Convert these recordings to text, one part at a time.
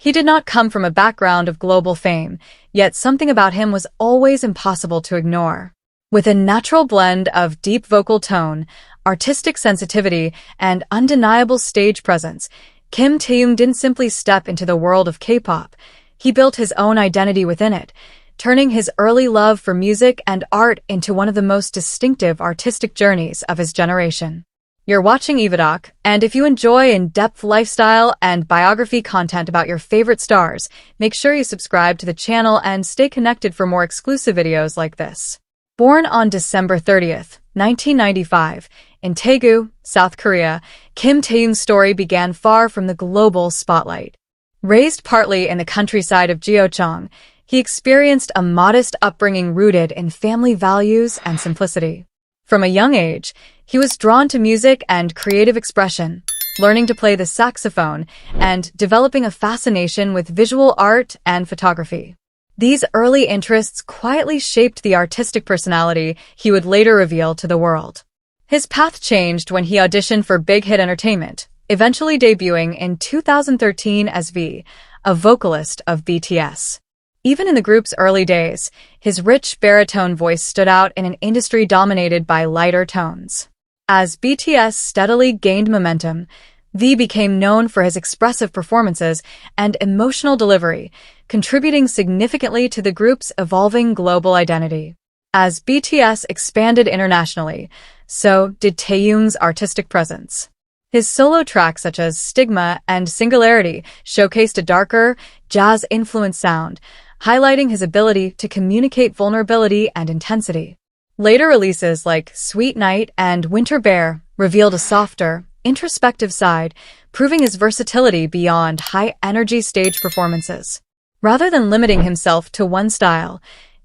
He did not come from a background of global fame, yet something about him was always impossible to ignore. With a natural blend of deep vocal tone, artistic sensitivity, and undeniable stage presence, Kim Taehyung didn't simply step into the world of K-pop. He built his own identity within it, turning his early love for music and art into one of the most distinctive artistic journeys of his generation. You're watching EvaDoc, and if you enjoy in-depth lifestyle and biography content about your favorite stars, make sure you subscribe to the channel and stay connected for more exclusive videos like this. Born on December 30th, 1995, in Daegu, South Korea, Kim Taehyung's story began far from the global spotlight. Raised partly in the countryside of Gyeocheong, he experienced a modest upbringing rooted in family values and simplicity. From a young age, he was drawn to music and creative expression, learning to play the saxophone and developing a fascination with visual art and photography. These early interests quietly shaped the artistic personality he would later reveal to the world. His path changed when he auditioned for Big Hit Entertainment, eventually debuting in 2013 as V, a vocalist of BTS. Even in the group's early days, his rich baritone voice stood out in an industry dominated by lighter tones. As BTS steadily gained momentum, V became known for his expressive performances and emotional delivery, contributing significantly to the group's evolving global identity. As BTS expanded internationally, so did Taehyung's artistic presence. His solo tracks such as Stigma and Singularity showcased a darker, jazz-influenced sound, highlighting his ability to communicate vulnerability and intensity. Later releases like Sweet Night and Winter Bear revealed a softer, introspective side, proving his versatility beyond high-energy stage performances. Rather than limiting himself to one style,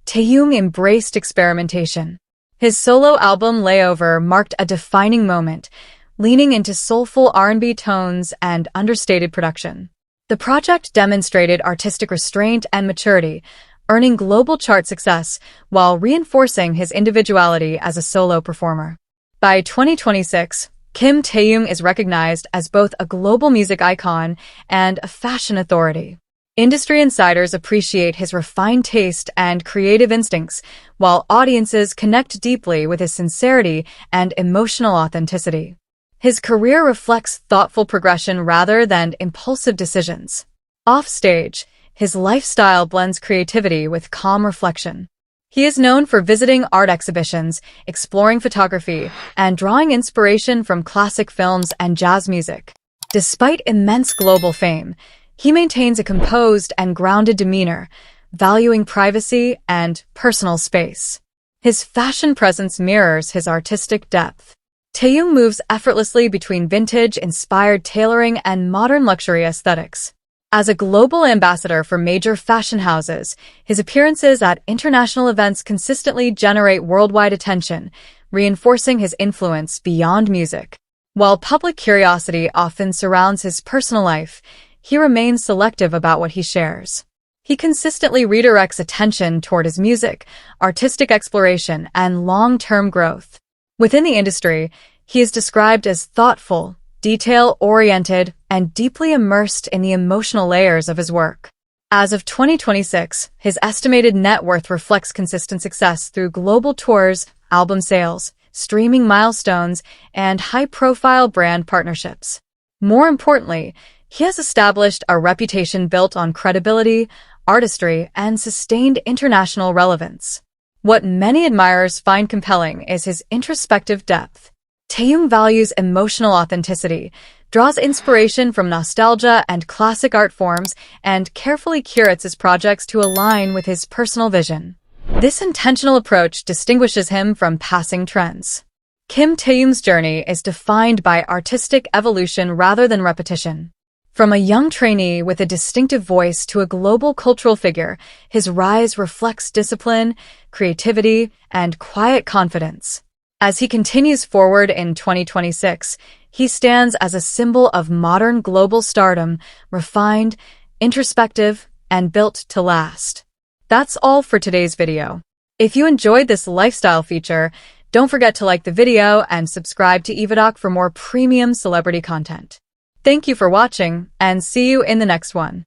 Taehyung embraced experimentation. His solo album Layover marked a defining moment, leaning into soulful R&B tones and understated production. The project demonstrated artistic restraint and maturity, earning global chart success while reinforcing his individuality as a solo performer. By 2026, Kim Taehyung is recognized as both a global music icon and a fashion authority. Industry insiders appreciate his refined taste and creative instincts, while audiences connect deeply with his sincerity and emotional authenticity. His career reflects thoughtful progression rather than impulsive decisions. Offstage, his lifestyle blends creativity with calm reflection. He is known for visiting art exhibitions, exploring photography, and drawing inspiration from classic films and jazz music. Despite immense global fame, he maintains a composed and grounded demeanor, valuing privacy and personal space. His fashion presence mirrors his artistic depth. Taehyung moves effortlessly between vintage-inspired tailoring and modern luxury aesthetics. As a global ambassador for major fashion houses, his appearances at international events consistently generate worldwide attention, reinforcing his influence beyond music. While public curiosity often surrounds his personal life, he remains selective about what he shares. He consistently redirects attention toward his music, artistic exploration, and long-term growth. Within the industry, he is described as thoughtful, detail-oriented, and deeply immersed in the emotional layers of his work. As of 2026, his estimated net worth reflects consistent success through global tours, album sales, streaming milestones, and high-profile brand partnerships. More importantly, he has established a reputation built on credibility, artistry, and sustained international relevance. What many admirers find compelling is his introspective depth. Taehyung values emotional authenticity, draws inspiration from nostalgia and classic art forms, and carefully curates his projects to align with his personal vision. This intentional approach distinguishes him from passing trends. Kim Taehyung's journey is defined by artistic evolution rather than repetition. From a young trainee with a distinctive voice to a global cultural figure, his rise reflects discipline, creativity, and quiet confidence. As he continues forward in 2026, he stands as a symbol of modern global stardom, refined, introspective, and built to last. That's all for today's video. If you enjoyed this lifestyle feature, don't forget to like the video and subscribe to EvaDoc for more premium celebrity content. Thank you for watching, and see you in the next one.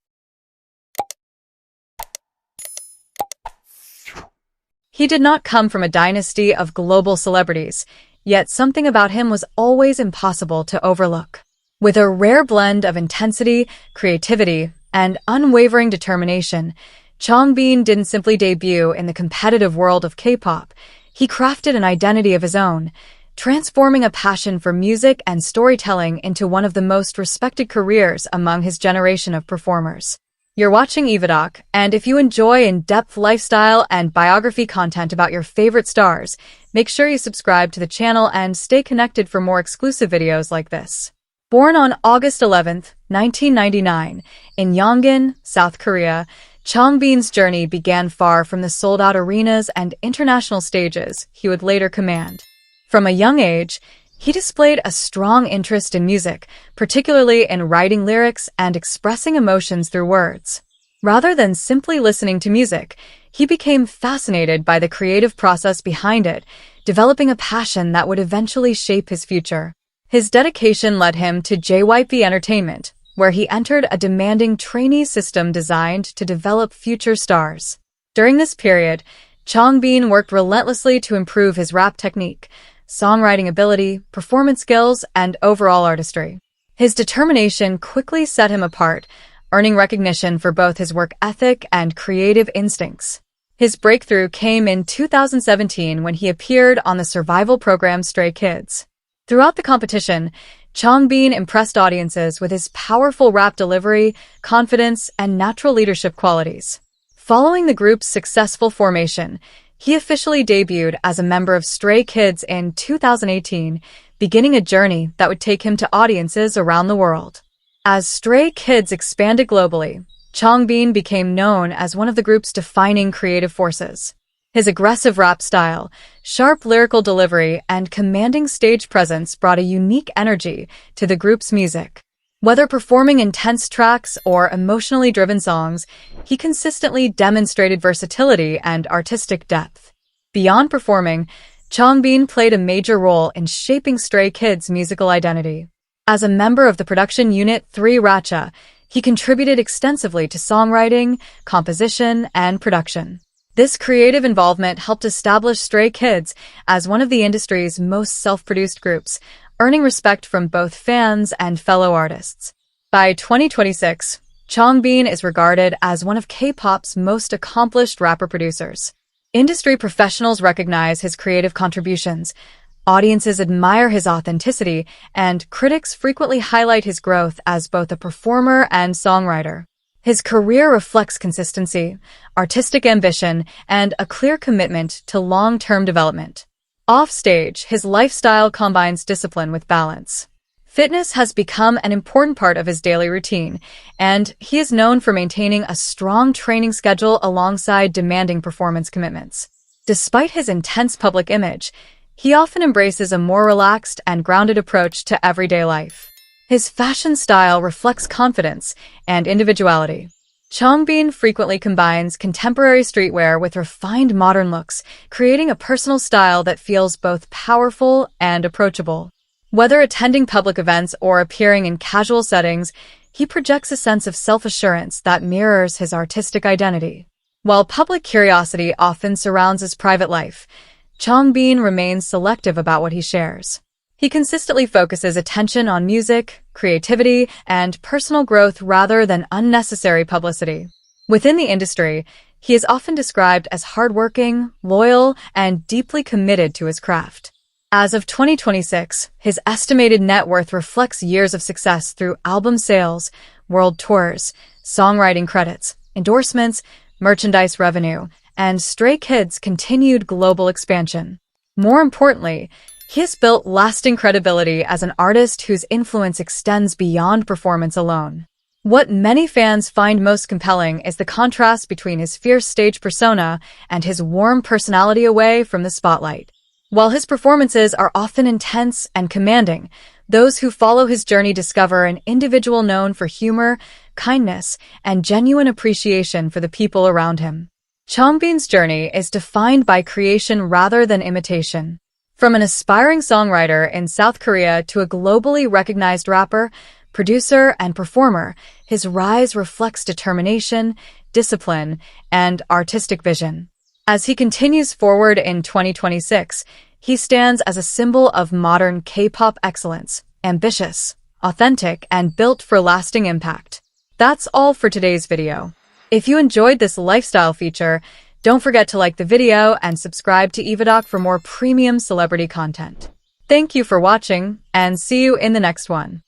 He did not come from a dynasty of global celebrities, yet something about him was always impossible to overlook. With a rare blend of intensity, creativity, and unwavering determination, Changbin didn't simply debut in the competitive world of K-pop. He crafted an identity of his own, transforming a passion for music and storytelling into one of the most respected careers among his generation of performers. You're watching EvaDoc, and if you enjoy in-depth lifestyle and biography content about your favorite stars, make sure you subscribe to the channel and stay connected for more exclusive videos like this. Born on August 11, 1999, in Yongin, South Korea, Changbin's journey began far from the sold-out arenas and international stages he would later command. From a young age, he displayed a strong interest in music, particularly in writing lyrics and expressing emotions through words. Rather than simply listening to music, he became fascinated by the creative process behind it, developing a passion that would eventually shape his future. His dedication led him to JYP Entertainment, where he entered a demanding trainee system designed to develop future stars. During this period, Changbin worked relentlessly to improve his rap technique, songwriting ability, performance skills, and overall artistry. His determination quickly set him apart, earning recognition for both his work ethic and creative instincts. His breakthrough came in 2017 when he appeared on the survival program Stray Kids. Throughout the competition, Changbin impressed audiences with his powerful rap delivery, confidence, and natural leadership qualities. Following the group's successful formation, he officially debuted as a member of Stray Kids in 2018, beginning a journey that would take him to audiences around the world. As Stray Kids expanded globally, Changbin became known as one of the group's defining creative forces. His aggressive rap style, sharp lyrical delivery, and commanding stage presence brought a unique energy to the group's music. Whether performing intense tracks or emotionally driven songs, he consistently demonstrated versatility and artistic depth. Beyond performing, Changbin played a major role in shaping Stray Kids' musical identity. As a member of the production unit 3 Racha, he contributed extensively to songwriting, composition, and production. This creative involvement helped establish Stray Kids as one of the industry's most self-produced groups, earning respect from both fans and fellow artists. By 2026, Changbin is regarded as one of K-pop's most accomplished rapper-producers. Industry professionals recognize his creative contributions, audiences admire his authenticity, and critics frequently highlight his growth as both a performer and songwriter. His career reflects consistency, artistic ambition, and a clear commitment to long-term development. Off-stage, his lifestyle combines discipline with balance. Fitness has become an important part of his daily routine, and he is known for maintaining a strong training schedule alongside demanding performance commitments. Despite his intense public image, he often embraces a more relaxed and grounded approach to everyday life. His fashion style reflects confidence and individuality. Changbin frequently combines contemporary streetwear with refined modern looks, creating a personal style that feels both powerful and approachable. Whether attending public events or appearing in casual settings, he projects a sense of self-assurance that mirrors his artistic identity. While public curiosity often surrounds his private life, Changbin remains selective about what he shares. He consistently focuses attention on music, creativity, and personal growth rather than unnecessary publicity. Within the industry, he is often described as hardworking, loyal, and deeply committed to his craft. As of 2026, his estimated net worth reflects years of success through album sales, world tours, songwriting credits, endorsements, merchandise revenue, and Stray Kids' continued global expansion. More importantly, he has built lasting credibility as an artist whose influence extends beyond performance alone. What many fans find most compelling is the contrast between his fierce stage persona and his warm personality away from the spotlight. While his performances are often intense and commanding, those who follow his journey discover an individual known for humor, kindness, and genuine appreciation for the people around him. Changbin's journey is defined by creation rather than imitation. From an aspiring songwriter in South Korea to a globally recognized rapper, producer, and performer, his rise reflects determination, discipline, and artistic vision. As he continues forward in 2026, he stands as a symbol of modern K-pop excellence, ambitious, authentic, and built for lasting impact. That's all for today's video. If you enjoyed this lifestyle feature, don't forget to like the video and subscribe to EvaDoc for more premium celebrity content. Thank you for watching, and see you in the next one.